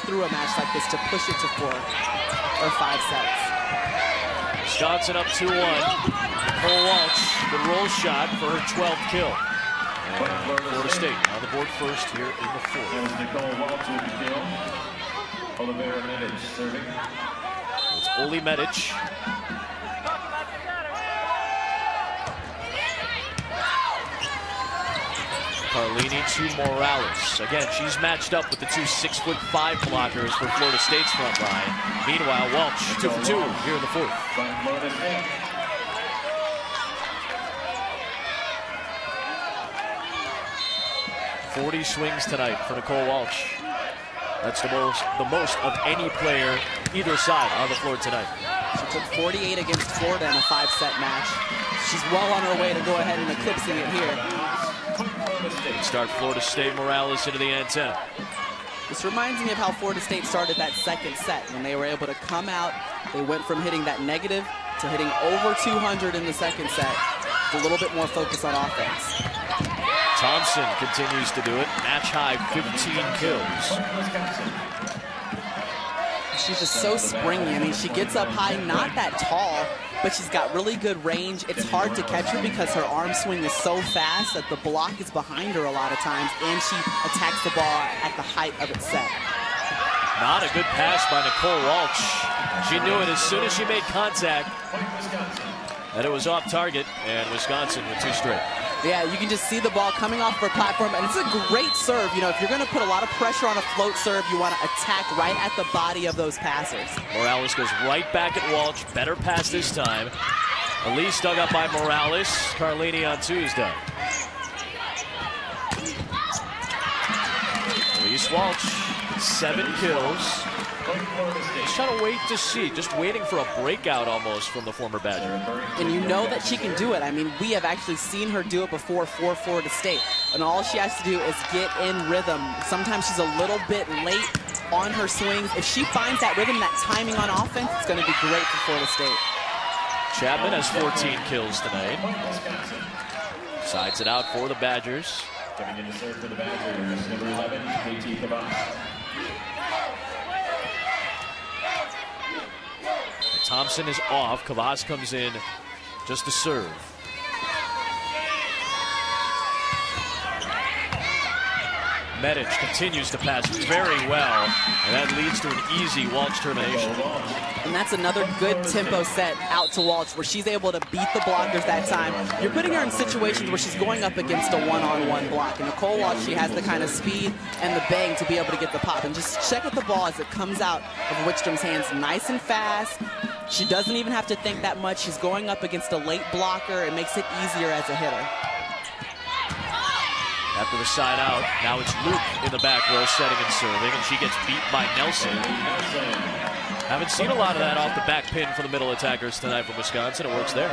through a match like this to push it to 4 or 5 sets. Wisconsin up 2-1. Nicole Walsh, the roll shot for her 12th kill. And Florida State on the board first here in the 4th. Nicole Walsh with the kill. Olivera Medic serving. It's Oli Medic. Carlini to Morales. Again, she's matched up with the two 6'5" blockers for Florida State's front line. Meanwhile, Walsh 2 for 2 here in the 4th. 40 swings tonight for Nicole Walsh. That's the most of any player either side on the floor tonight. She took 48 against Florida in a 5-set match. She's well on her way to go ahead and eclipsing it here. Start Florida State. Morales into the antenna. This reminds me of how Florida State started that second set when they were able to come out. They went from hitting that negative to hitting over 200 in the second set. With a little bit more focus on offense. Thompson continues to do it. Match high 15 kills. She's just so springy. I mean, she gets up high, not that tall, but she's got really good range. It's hard to catch her because her arm swing is so fast that the block is behind her a lot of times, and she attacks the ball at the height of its set. Not a good pass by Nicole Walsh. She knew it as soon as she made contact that it was off target, and Wisconsin with 2 straight. Yeah, you can just see the ball coming off her platform, and it's a great serve. You know, if you're going to put a lot of pressure on a float serve, you want to attack right at the body of those passers. Morales goes right back at Walsh. Better pass this time. Elise dug up by Morales. Carlini on Tuesday. Elise Walsh, 7 kills. Just trying to wait to see, just waiting for a breakout almost from the former Badger. And you know that she can do it. I mean, we have actually seen her do it before for Florida State. And all she has to do is get in rhythm. Sometimes she's a little bit late on her swings. If she finds that rhythm, that timing on offense, it's going to be great for Florida State. Chapman has 14 kills tonight. Sides it out for the Badgers. Coming in to serve for the Badgers, number 11, KT Kavas. Thompson is off. Kavas comes in just to serve. Medic continues to pass very well, and that leads to an easy Walsh termination. And that's another good tempo set out to Walsh where she's able to beat the blockers that time. You're putting her in situations where she's going up against a one-on-one block. And Nicole Walsh, she has the kind of speed and the bang to be able to get the pop. And just check out the ball as it comes out of Wickstrom's hands nice and fast. She doesn't even have to think that much. She's going up against a late blocker. It makes it easier as a hitter. After the side out, now it's Luke in the back row setting and serving, and she gets beat by Nelson. Haven't seen a lot of that off the back pin for the middle attackers tonight from Wisconsin. It works there.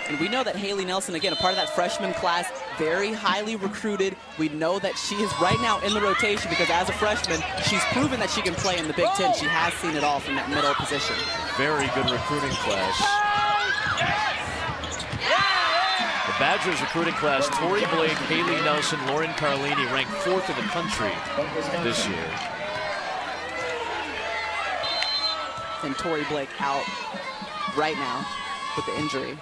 And we know that Haley Nelson, again, a part of that freshman class, very highly recruited. We know that she is right now in the rotation because as a freshman, she's proven that she can play in the Big Ten. She has seen it all from that middle position. Very good recruiting class. The Badgers recruiting class, Tori Blake, Haley Nelson, Lauren Carlini, ranked 4th in the country this year. And Tori Blake out right now with the injury.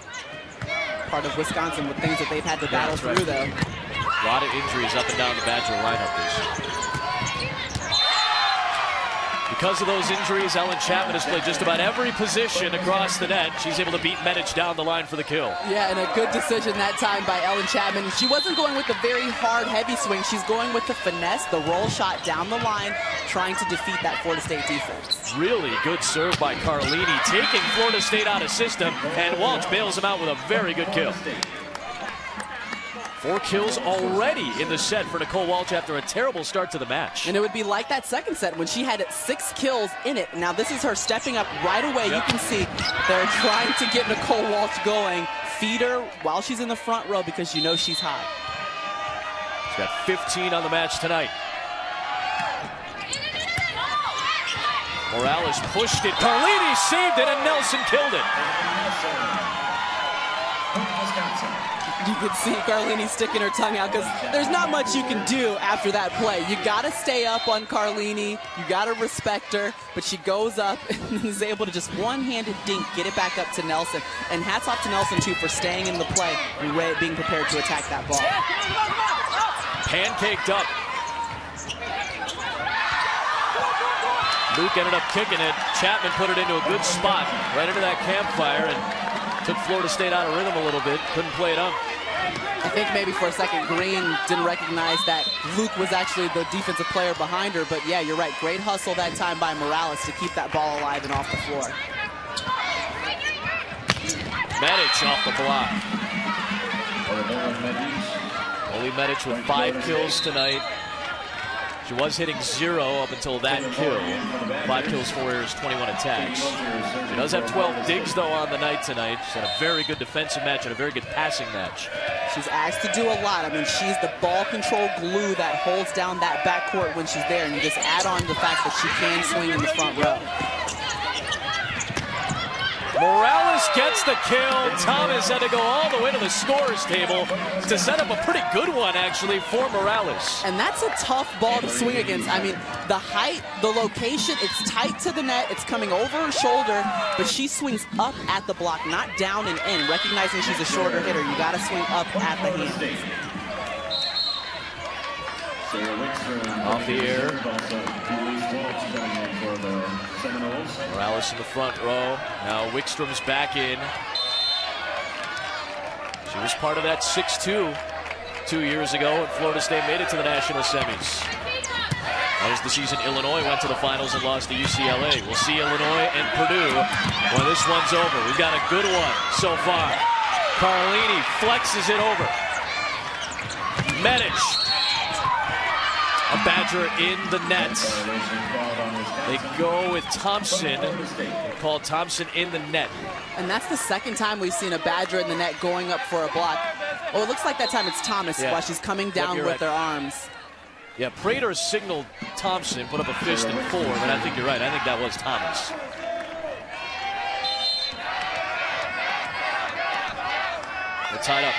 Part of Wisconsin with things that they've had to battle through, though. A lot of injuries up and down the Badger lineup this year. Because of those injuries, Ellen Chapman has played just about every position across the net. She's able to beat Medic down the line for the kill. Yeah, and a good decision that time by Ellen Chapman. She wasn't going with the very hard, heavy swing. She's going with the finesse, the roll shot down the line, trying to defeat that Florida State defense. Really good serve by Carlini, taking Florida State out of system, and Walsh bails him out with a very good kill. 4 kills already in the set for Nicole Walsh after a terrible start to the match. And it would be like that second set when she had 6 kills in it. Now this is her stepping up right away. Yep. You can see they're trying to get Nicole Walsh going. Feed her while she's in the front row because you know she's hot. She's got 15 on the match tonight. Morales pushed it. Carlini saved it, and Nelson killed it. You could see Carlini sticking her tongue out because there's not much you can do after that play. You got to stay up on Carlini. You got to respect her. But she goes up and is able to just one-handed dink, get it back up to Nelson. And hats off to Nelson, too, for staying in the play and being prepared to attack that ball. Pancaked up. Luke ended up kicking it. Chapman put it into a good spot, right into that campfire, and took Florida State out of rhythm a little bit. Couldn't play it up. I think maybe for a second Green didn't recognize that Luke was actually the defensive player behind her. But yeah, you're right. Great hustle that time by Morales to keep that ball alive and off the floor. Medic off the block. Oli Medic with 5 kills tonight. She was hitting 0 up until that kill. 5 kills, 4 errors, 21 attacks. She does have 12 digs, though, on the night tonight. She's had a very good defensive match and a very good passing match. She's asked to do a lot. I mean, she's the ball control glue that holds down that backcourt when she's there. And you just add on the fact that she can swing in the front row. Morales gets the kill. Thomas had to go all the way to the scorer's table to set up a pretty good one, actually, for Morales. And that's a tough ball to swing against. I mean, the height, the location, it's tight to the net. It's coming over her shoulder, but she swings up at the block, not down and in. Recognizing she's a shorter hitter, you got to swing up at the hand. Off the air. Morales in the front row. Now Wickstrom's back in. She was part of that 6-2 2 years ago, and Florida State made it to the national semis. That was the season Illinois went to the finals and lost to UCLA. We'll see Illinois and Purdue when this one's over. We've got a good one so far. Carlini flexes it over. Medic. A Badger in the net. They go with Thompson. They call Thompson in the net. And that's the second time we've seen a Badger in the net going up for a block. Oh, it looks like that time it's Thomas while she's coming down with her arms. Yeah, Prater signaled Thompson, put up a fist in 4, but I think you're right. I think that was Thomas. They're tied up.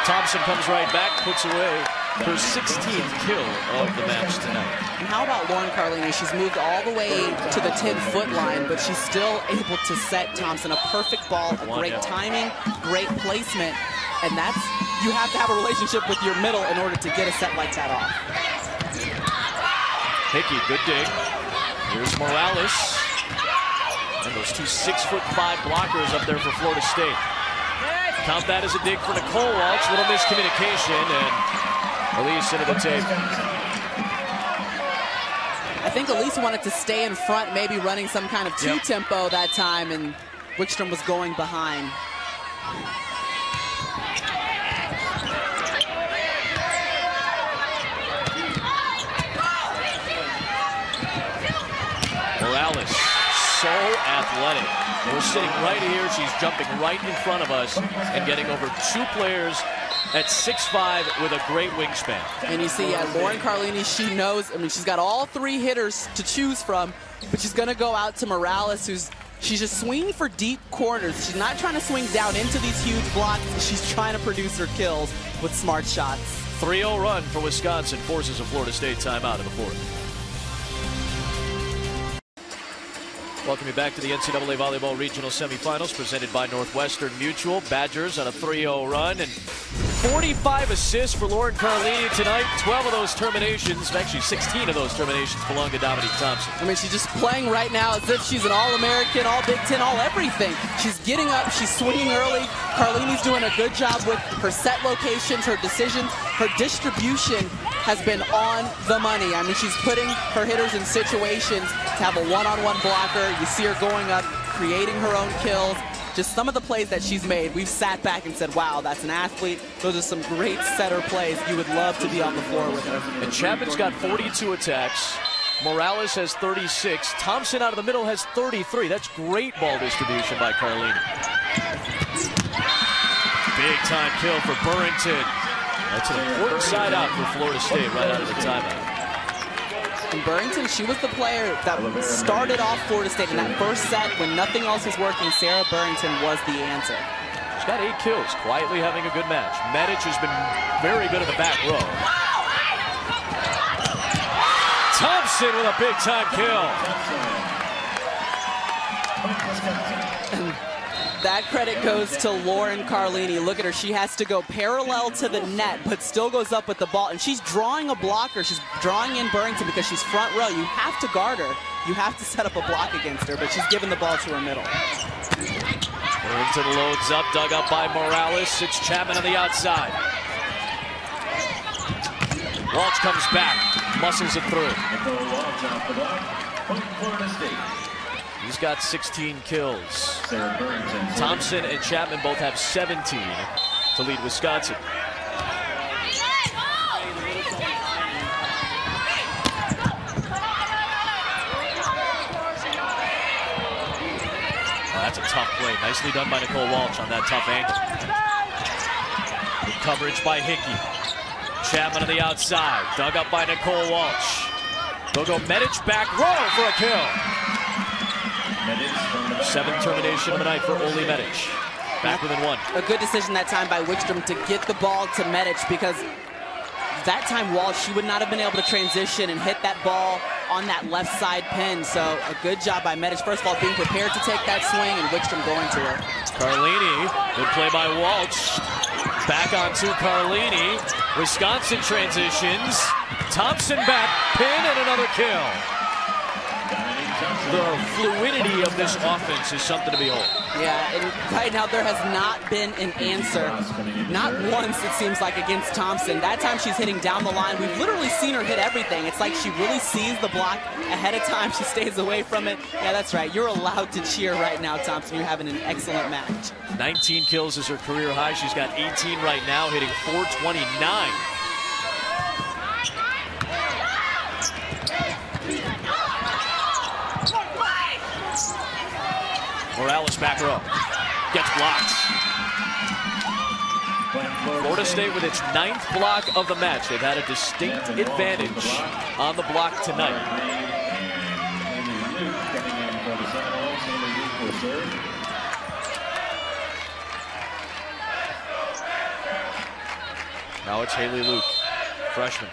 Thompson comes right back, puts away her 16th kill of the match tonight. And how about Lauren Carlini? She's moved all the way to the 10-foot line, but she's still able to set Thompson a perfect ball, a great timing, great placement, and that's, you have to have a relationship with your middle in order to get a set like that off. Hickey, good dig. Here's Morales. And those two 6'5" blockers up there for Florida State. Count that as a dig for Nicole Walsh. Little miscommunication, and Elise into the tape. I think Elise wanted to stay in front, maybe running some kind of two-tempo that time, and Wickstrom was going behind. Morales, so athletic. We're sitting right here. She's jumping right in front of us and getting over 2 players at 6'5" with a great wingspan. And you see, Lauren Carlini, she knows, I mean, she's got all 3 hitters to choose from, but she's going to go out to Morales, she's just swinging for deep corners. She's not trying to swing down into these huge blocks. She's trying to produce her kills with smart shots. 3-0 run for Wisconsin forces a Florida State timeout in the 4th. Welcome you back to the NCAA Volleyball Regional Semifinals presented by Northwestern Mutual. Badgers on a 3-0 run, and 45 assists for Lauren Carlini tonight. 12 of those terminations, actually 16 of those terminations belong to Dominique Thompson. I mean, she's just playing right now as if she's an All-American, All-Big Ten, all-everything. She's getting up, she's swinging early. Carlini's doing a good job with her set locations, her decisions, her distribution has been on the money. I mean, she's putting her hitters in situations to have a one-on-one blocker. You see her going up, creating her own kills. Just some of the plays that she's made, we've sat back and said, wow, that's an athlete. Those are some great setter plays. You would love to be on the floor with her. And Chapman's got 42 attacks. Morales has 36. Thompson out of the middle has 33. That's great ball distribution by Carlini. Big time kill for Burrington. That's an important side out for Florida State right out of the timeout. And Burrington, she was the player that started off Florida State in that first set when nothing else was working. Sarah Burrington was the answer. She's got 8 kills, quietly having a good match. Medic has been very good in the back row. Thompson with a big-time kill. That credit goes to Lauren Carlini. Look at her. She has to go parallel to the net, but still goes up with the ball. And she's drawing a blocker. She's drawing in Burrington because she's front row. You have to guard her. You have to set up a block against her, but she's giving the ball to her middle. Burrington loads up, dug up by Morales. It's Chapman on the outside. Walsh comes back, muscles it through. He's got 16 kills. Thompson and Chapman both have 17 to lead Wisconsin. Oh, that's a tough play. Nicely done by Nicole Walsh on that tough angle. Good coverage by Hickey. Chapman on the outside, dug up by Nicole Walsh. They'll go Medic back row for a kill. 7th termination of the night for Oli Medic. Back within 1. A good decision that time by Wickstrom to get the ball to Medic, because that time Walsh, she would not have been able to transition and hit that ball on that left side pin. So a good job by Medic. First of all, being prepared to take that swing, and Wickstrom going to her. Carlini, good play by Walsh. Back onto Carlini. Wisconsin transitions. Thompson back, pin, and another kill. The fluidity of this offense is something to behold. Yeah, and right now there has not been an answer. Not once, it seems like, against Thompson. That time she's hitting down the line. We've literally seen her hit everything. It's like she really sees the block ahead of time. She stays away from it. Yeah, that's right. You're allowed to cheer right now, Thompson. You're having an excellent match. 19 kills is her career high. She's got 18 right now, hitting .429. Morales back row. Gets blocked. Florida State with its 9th block of the match. They've had a distinct advantage on the block tonight. Now it's Haley Luke, freshman.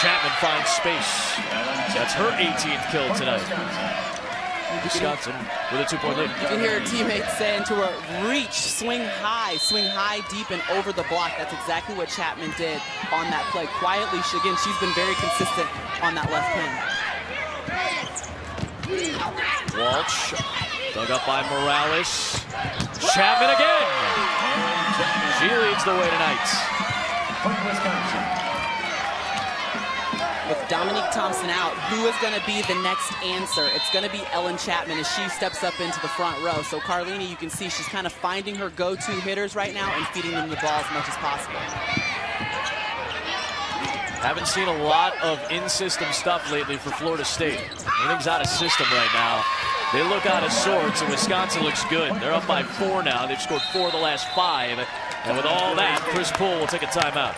Chapman finds space. That's her 18th kill tonight. Wisconsin with a 2-point lead. You can hear her teammates saying to her, reach, swing high, deep, and over the block. That's exactly what Chapman did on that play. Quietly, again, she's been very consistent on that left pin. Walsh, dug up by Morales. Chapman again. She leads the way tonight. With Dominique Thompson out, who is going to be the next answer? It's going to be Ellen Chapman as she steps up into the front row. So Carlini, you can see she's kind of finding her go-to hitters right now and feeding them the ball as much as possible. Haven't seen a lot of in-system stuff lately for Florida State. Everything's out of system right now. They look out of sorts, and Wisconsin looks good. They're up by 4 now. They've scored 4 of the last 5. And with all that, Chris Poole will take a timeout.